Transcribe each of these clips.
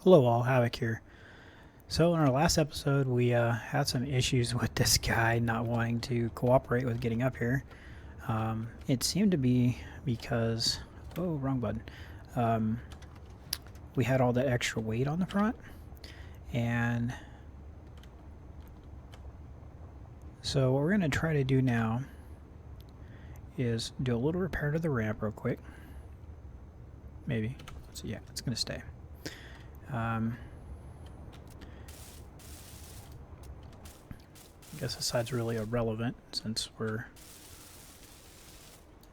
Hello all, Havoc here. So in our last episode, we had some issues with this guy not wanting to cooperate with getting up here. It seemed to be because, oh, wrong button. Um, we had all that extra weight on the front, and so what we're going to try to do now is do a little repair to the ramp real quick. Maybe. So yeah, it's going to stay. I guess this side's really irrelevant since we're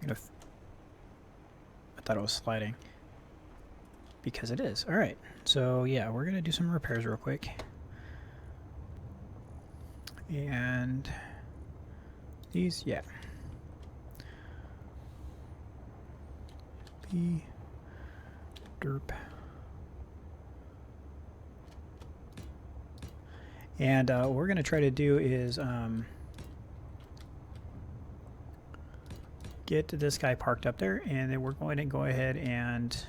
gonna. I thought it was sliding because it is. All right, so yeah, we're gonna do some repairs real quick, and these, yeah, the derp. And what we're going to try to do is get this guy parked up there, and then we're going to go ahead and,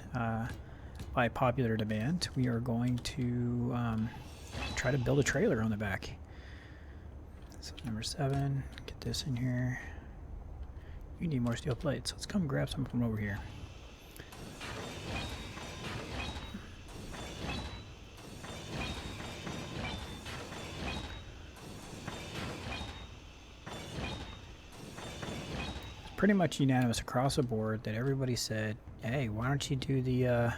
by popular demand, we are going to try to build a trailer on the back. So number 7, get this in here. You need more steel plates. Let's come grab some from over here. Pretty much unanimous across the board that everybody said, hey, why don't you do the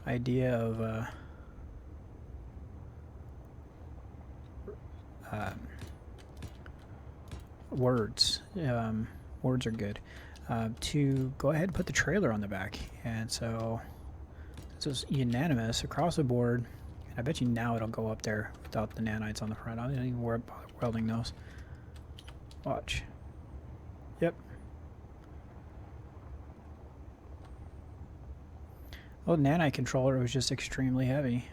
idea of words. Words are good. To go ahead and put the trailer on the back. And so this is unanimous across the board. And I bet you now it'll go up there without the nanites on the front. I don't even worry about welding those. Watch. Yep. Well, the nanite controller was just extremely heavy.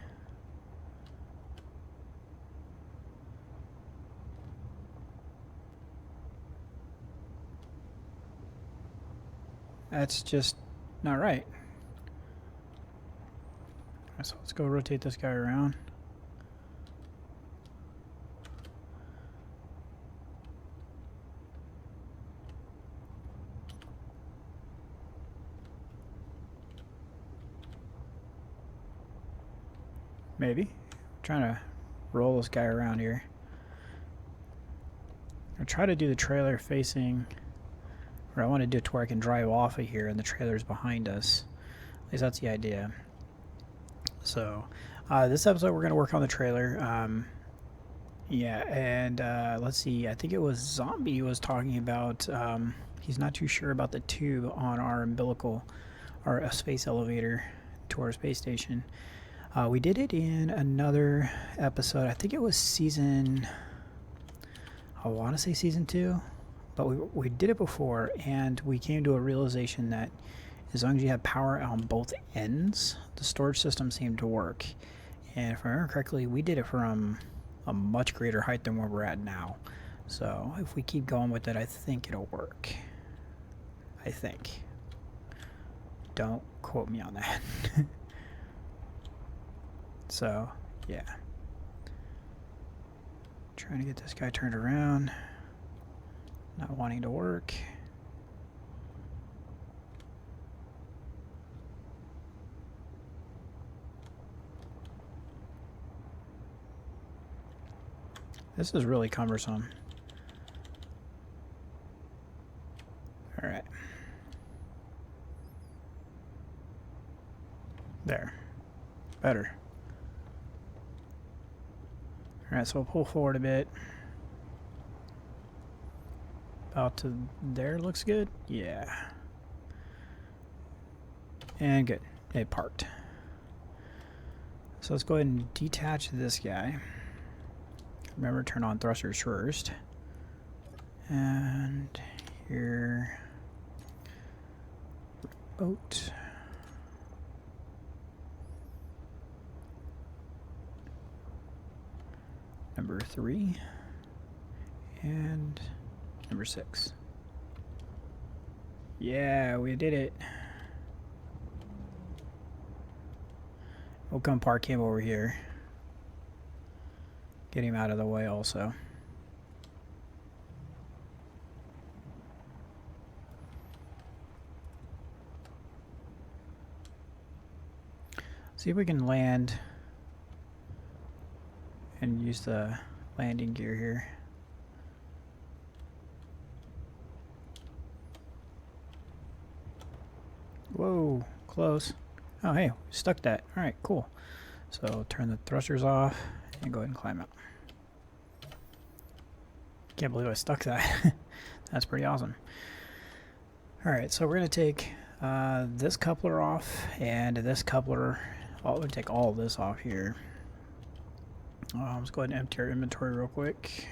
That's just not right. So let's go rotate this guy around. Maybe. I'm trying to roll this guy around here. I'll try to do the trailer facing, or I want to do it to where I can drive off of here and the trailer's behind us. At least that's the idea. So this episode we're going to work on the trailer. Yeah, and let's see. I think it was Zombie was talking about he's not too sure about the tube on our umbilical, our space elevator to our space station. We did it in another episode. I think it was season, I want to say season 2, but we did it before, and we came to a realization that as long as you have power on both ends, the storage system seemed to work. And if I remember correctly, we did it from a much greater height than where we're at now. So if we keep going with it, I think it'll work. I think. Don't quote me on that. So, yeah. Trying to get this guy turned around. Not wanting to work. This is really cumbersome. Alright. There. Better. Alright, so we'll pull forward a bit. About to there, looks good? Yeah. And good. It parked. So let's go ahead and detach this guy. Remember, turn on thrusters first. And here. Boat. Number 3. And number 6. Yeah, we did it. We'll come park him over here. Get him out of the way also. See if we can land and use the landing gear here. Whoa, close. Oh, hey, stuck that. All right, cool. So turn the thrusters off and go ahead and climb out. Can't believe I stuck that. That's pretty awesome. All right, so we're gonna take this coupler off and this coupler. We'll take all of this off here. Let's go ahead and empty our inventory real quick.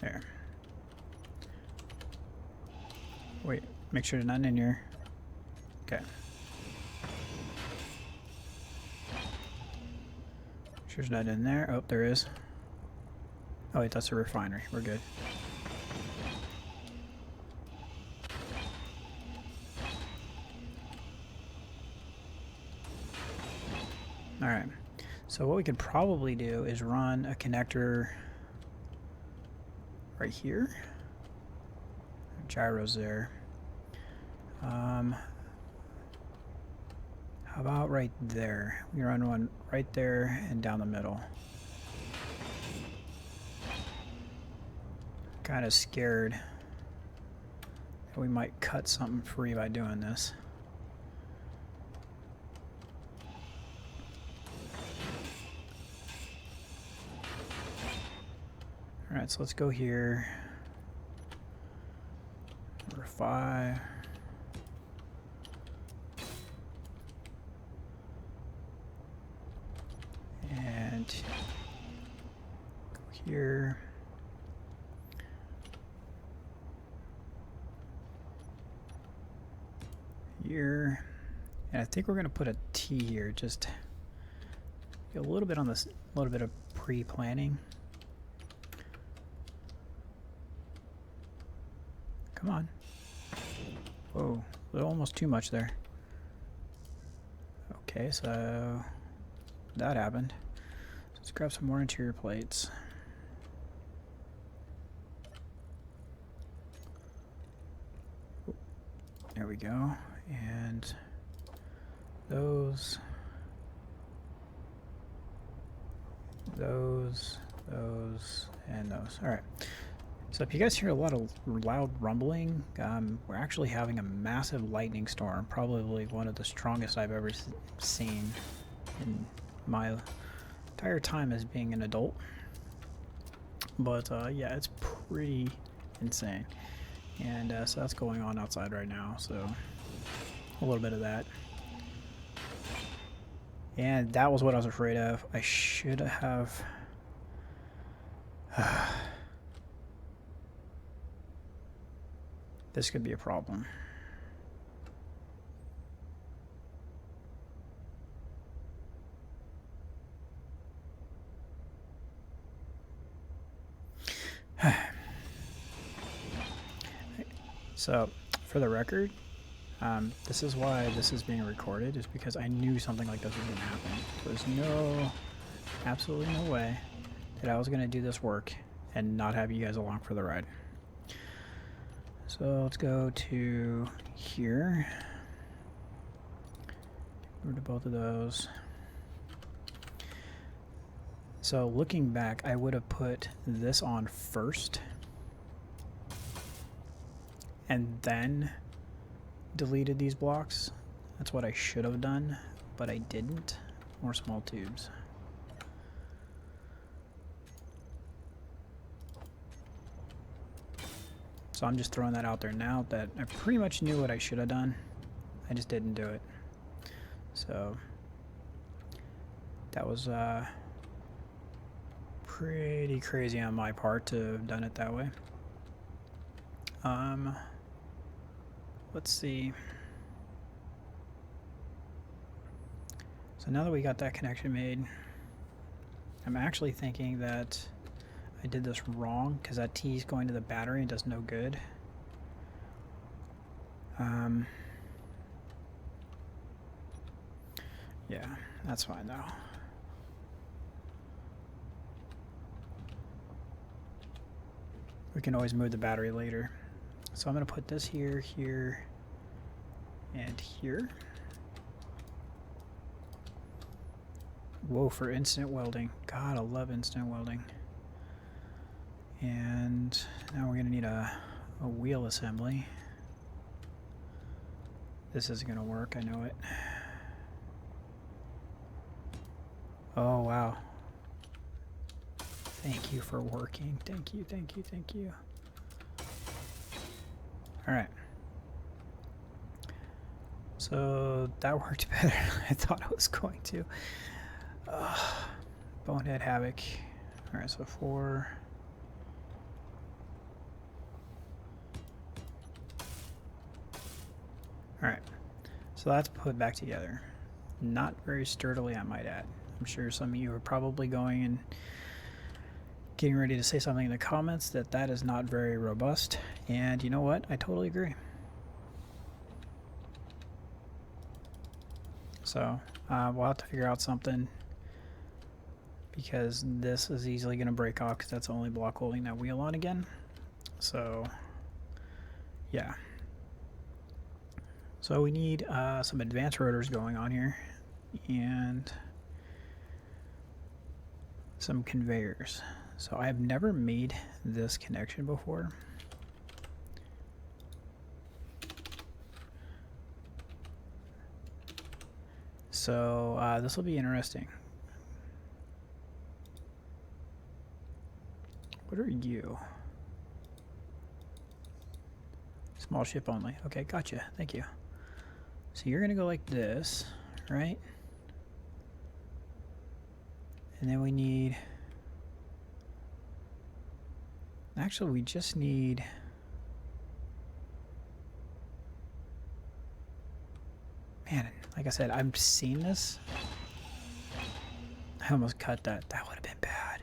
There. Wait, make sure there's nothing in here. Okay. Make sure there's nothing in there. Oh, there is. Oh wait, that's a refinery. We're good. Alright, so what we could probably do is run a connector right here. Gyros there. How about right there? We run one right there and down the middle. Kind of scared that we might cut something free by doing this. Alright, so let's go here. Number 5. And go here. Here. And I think we're going to put a T here, just a little bit on this, a little bit of pre-planning. Come on. Whoa, almost too much there. Okay, so that happened. So let's grab some more interior plates. There we go. And those, and those. All right. So if you guys hear a lot of loud rumbling, we're actually having a massive lightning storm, probably one of the strongest I've ever seen in my entire time as being an adult. But yeah, it's pretty insane. And so that's going on outside right now, so a little bit of that. And that was what I was afraid of. I should have... This could be a problem. So, for the record, this is why this is being recorded, is because I knew something like this was going to happen. There's absolutely no way that I was going to do this work and not have you guys along for the ride. So let's go to here. Get rid of both of those. So looking back, I would have put this on first and then deleted these blocks. That's what I should have done, but I didn't. More small tubes. So I'm just throwing that out there now that I pretty much knew what I should have done. I just didn't do it. So that was pretty crazy on my part to have done it that way. Let's see. So now that we got that connection made, I'm actually thinking that I did this wrong because that T is going to the battery and does no good. Yeah, that's fine though. We can always move the battery later. So I'm going to put this here, here, and here. Whoa, for instant welding. God, I love instant welding. And now we're going to need a wheel assembly. This isn't going to work, I know it. Oh, wow. Thank you for working. Thank you, thank you, thank you. Alright. So that worked better than I thought it was going to. Bonehead Havoc. Alright, so 4. Alright, so that's put back together. Not very sturdily, I might add. I'm sure some of you are probably going and getting ready to say something in the comments that is not very robust. And you know what? I totally agree. So we'll have to figure out something, because this is easily going to break off because that's the only block holding that wheel on again. So yeah. So we need some advanced rotors going on here and some conveyors. So I have never made this connection before. So this will be interesting. What are you? Small ship only. Okay, gotcha. Thank you. So you're gonna go like this, right? And then we need... Actually, we just need... Man, like I said, I've seen this. I almost cut that. That would have been bad.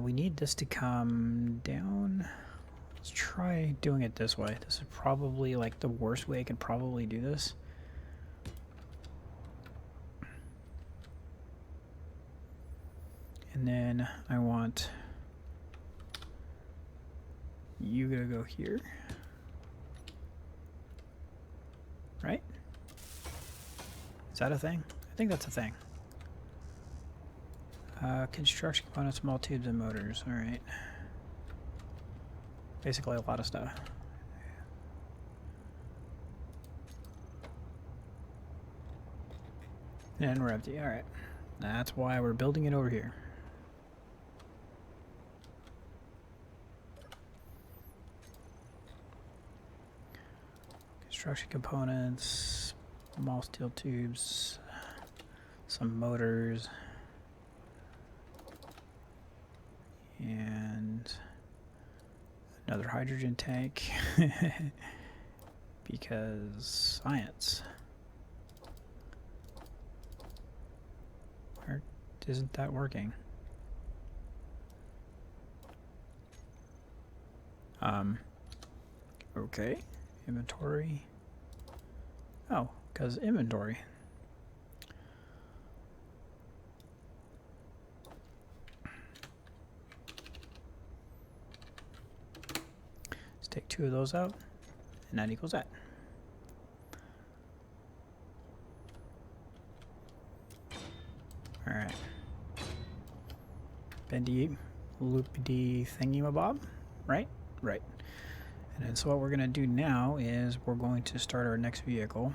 We need this to come down. Let's try doing it this way. This is probably like the worst way I can probably do this. And then I want you to go here. Right? Is that a thing? I think that's a thing. Construction components, small tubes, and motors. Alright. Basically a lot of stuff. And we're empty. Alright. That's why we're building it over here. Construction components, small steel tubes, some motors, and another hydrogen tank because science. Or isn't that working? Okay, inventory. Oh, because inventory. Let's take 2 of those out, and that equals that. Alright. Bendy loopy thingy-mabob, right? Right. And then so what we're going to do now is we're going to start our next vehicle.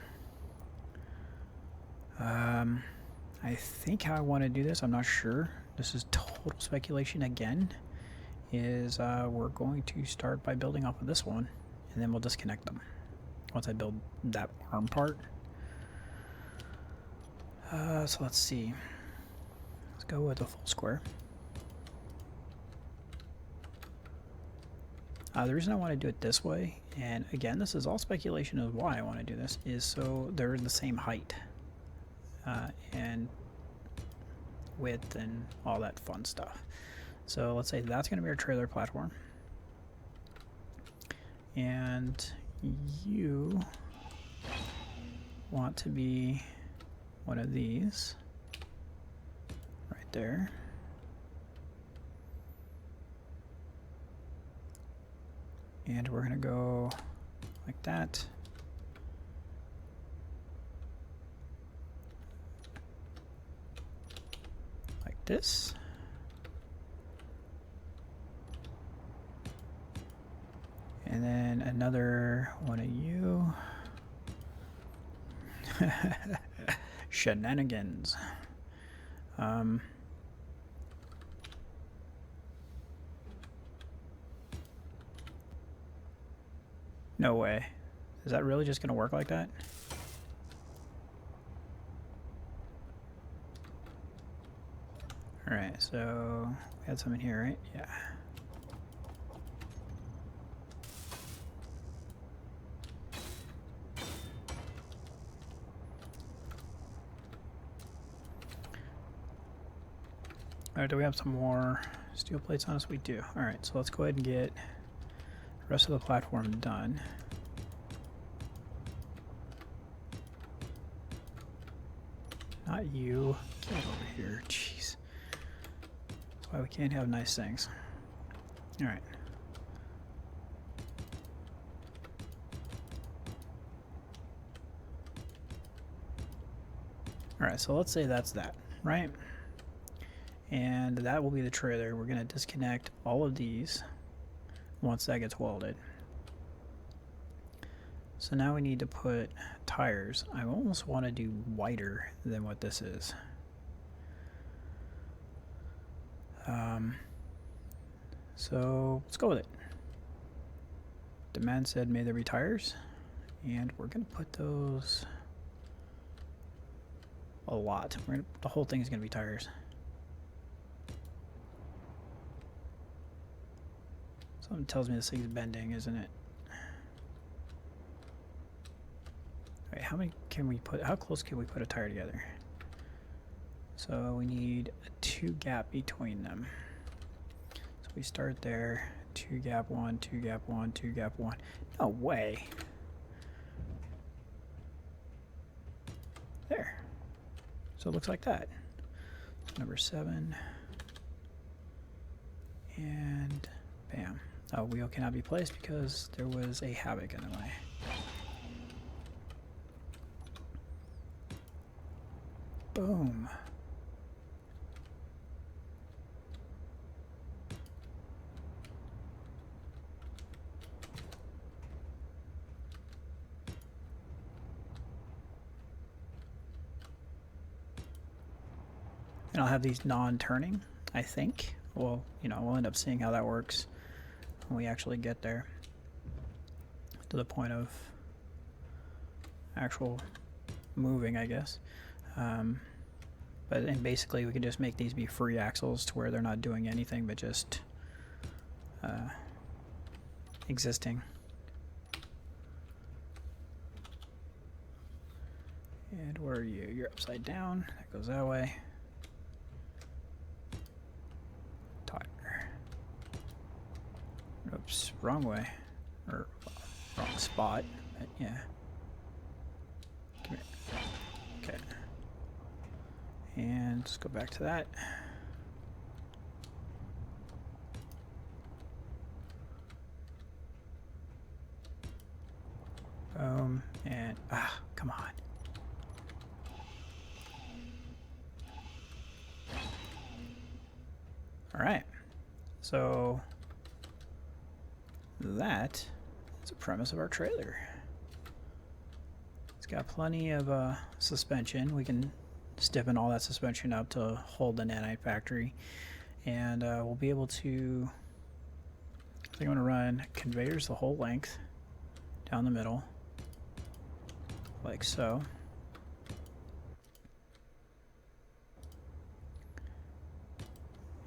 I think how I want to do this, I'm not sure. This is total speculation again. Is we're going to start by building off of this one, and then we'll disconnect them once I build that arm part. So let's see. Let's go with a full square. The reason I want to do it this way, and again, this is all speculation of why I want to do this, is so they're the same height and width and all that fun stuff. So let's say that's going to be our trailer platform. and you want to be one of these right there. And we're going to go like that. Like this. And then another one of you. Shenanigans. No way. Is that really just going to work like that? Alright, so we had some in here, right? Yeah. Alright, do we have some more steel plates on us? We do. Alright, so let's go ahead and get the rest of the platform done. Not you. Get over here. Jeez. That's why we can't have nice things. Alright. Alright, so let's say that's that, right? And that will be the trailer. We're going to disconnect all of these once that gets welded. So now we need to put tires. I almost want to do wider than what this is. So let's go with it. Demand said may there be tires, and we're going to put those a lot. The whole thing is going to be tires. Something tells me this thing's bending, isn't it? Alright, how many can we put? How close can we put a tire together? So we need a 2 gap between them. So we start there. 2 gap 1, 2 gap 1, 2 gap 1. No way. There. So it looks like that. Number 7. And bam. Oh, wheel cannot be placed because there was a Havoc in the way. Boom. And I'll have these non-turning, I think. Well, you know, we'll end up seeing how that works when we actually get there to the point of actual moving, I guess. And basically we can just make these be free axles to where they're not doing anything but just existing. And where are you? You're upside down. That goes that way. Tire. Oops, wrong way. Or wrong spot. But yeah. Come here. Okay. And let's go back to that. Boom. And come on. All right. So that is the premise of our trailer. It's got plenty of suspension. We can stiffen all that suspension up to hold the nanite factory, and we'll be able to, I think I'm going to run conveyors the whole length down the middle like so.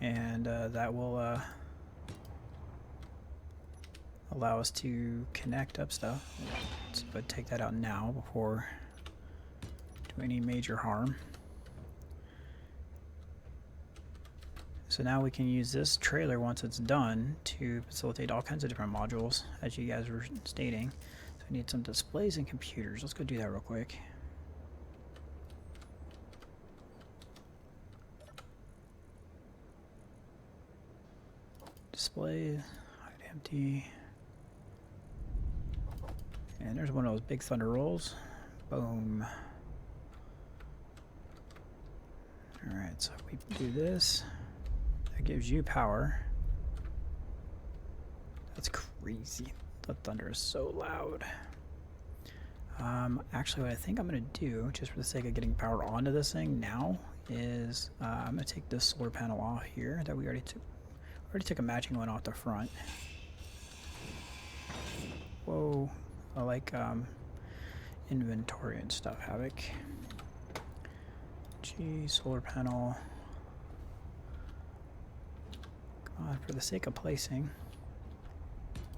And that will allow us to connect up stuff. But take that out now before doing any major harm. So now we can use this trailer once it's done to facilitate all kinds of different modules, as you guys were stating. So we need some displays and computers. Let's go do that real quick. Display, hide empty. And there's one of those big thunder rolls. Boom. Alright, so if we do this, that gives you power. That's crazy. The thunder is so loud. Actually, what I think I'm going to do, just for the sake of getting power onto this thing now, is I'm going to take this solar panel off here that we already took. Already took a matching one off the front. Whoa. I like inventory and stuff. Havoc. G, solar panel. Come on, for the sake of placing.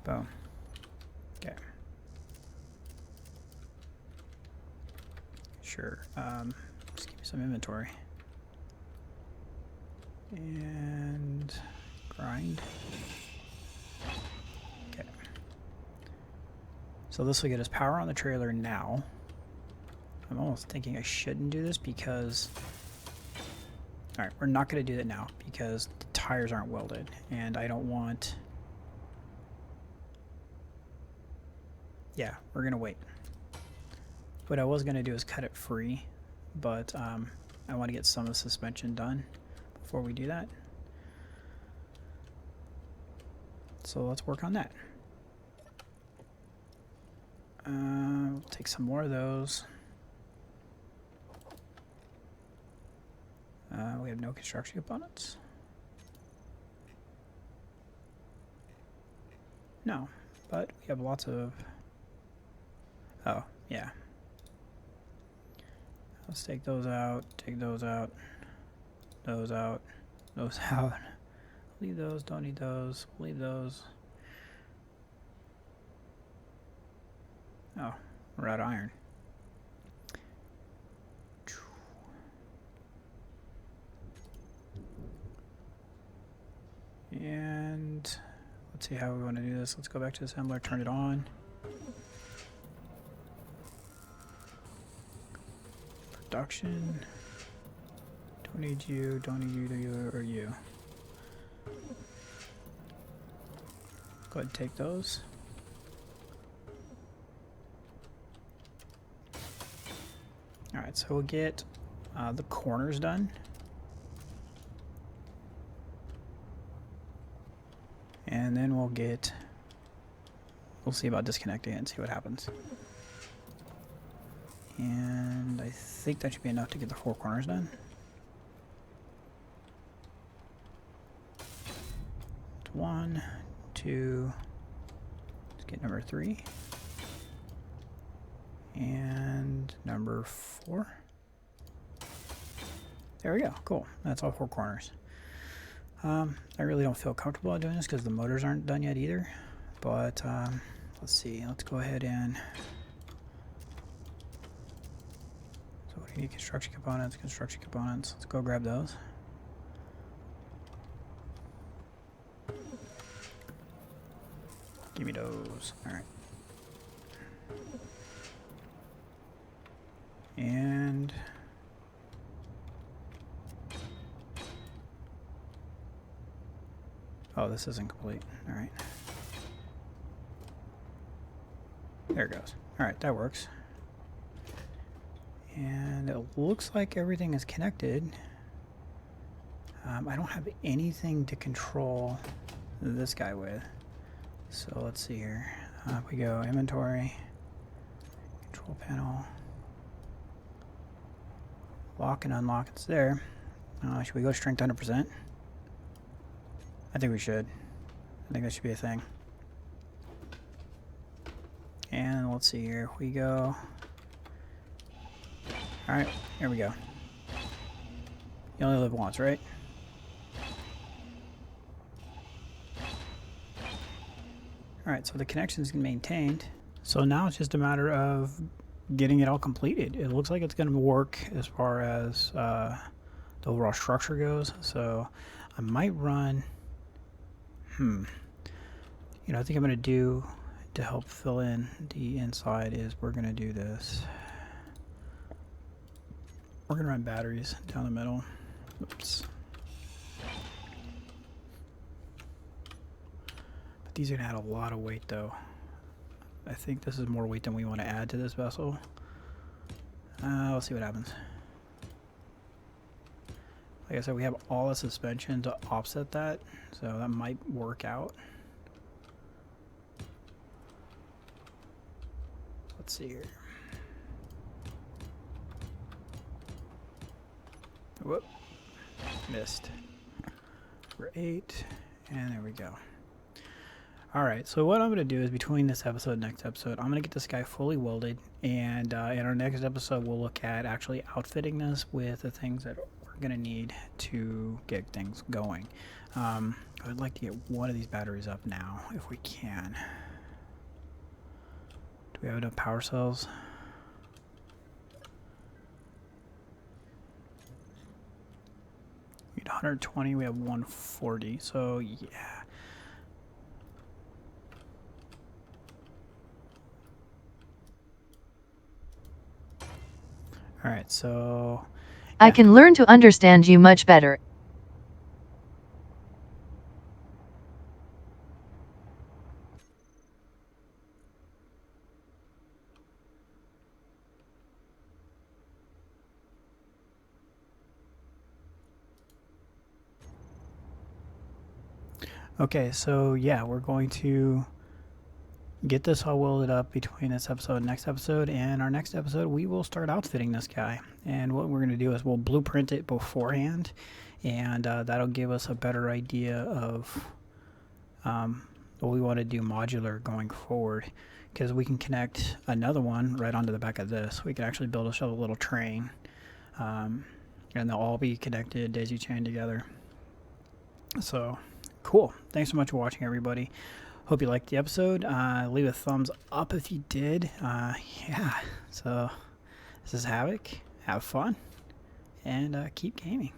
Boom. Okay. Sure. Just give me some inventory. And grind. Okay. So this will get us power on the trailer now. I'm almost thinking I shouldn't do this because... Alright, we're not going to do that now because the tires aren't welded and I don't want... Yeah, we're going to wait. What I was going to do is cut it free, but I want to get some of the suspension done before we do that. So let's work on that. We'll take some more of those. We have no construction components. No, but we have lots of... Oh, yeah. Let's take those out, take those out, those out, those out. Leave those, don't need those, leave those. Oh, we're out of iron. And let's see how we want to do this. Let's go back to the assembler, turn it on. Production. Don't need you, don't need you, or you. Go ahead and take those. Alright, so we'll get the corners done. And then we'll see about disconnecting it and see what happens. And I think that should be enough to get the 4 corners done. It's 1, 2, let's get number 3. And number 4. There we go, cool. That's all 4 corners. I really don't feel comfortable doing this because the motors aren't done yet either. But let's see, let's go ahead and... So what do you need? Construction components, construction components. Let's go grab those. Give me those. Alright. And... Oh, this isn't complete. Alright. There it goes. Alright, that works. And it looks like everything is connected. I don't have anything to control this guy with. So let's see here. Up we go. Inventory. Control panel. Lock and unlock. It's there. Should we go strength 100%? I think we should. I think that should be a thing. And let's see here. We go. Alright, here we go. You only live once, right? Alright, so the connection's maintained. So now it's just a matter of getting it all completed. It looks like it's going to work as far as the overall structure goes. So I might run, you know, I think I'm going to do to help fill in the inside is we're going to do this. We're going to run batteries down the middle. Oops. But these are going to add a lot of weight though. I think this is more weight than we want to add to this vessel. We'll see what happens. Like I said, we have all the suspension to offset that, so that might work out. Let's see here. Whoop. Missed. Number 8. And there we go. Alright, so what I'm going to do is between this episode and next episode, I'm going to get this guy fully welded. And in our next episode, we'll look at actually outfitting this with the things that we're going to need to get things going. I would like to get one of these batteries up now, if we can. Do we have enough power cells? We need 120, we have 140, so yeah. Alright, so... I can learn to understand you much better. Okay, so yeah, we're going to get this all welded up between this episode and next episode. And our next episode, we will start outfitting this guy. And what we're going to do is we'll blueprint it beforehand. And that'll give us a better idea of what we want to do modular going forward. Because we can connect another one right onto the back of this. We can actually build a little train. And they'll all be connected, daisy chained together. So... cool. Thanks so much for watching, everybody. Hope you liked the episode. Leave a thumbs up if you did. Yeah. So this is Havoc. Have fun and keep gaming.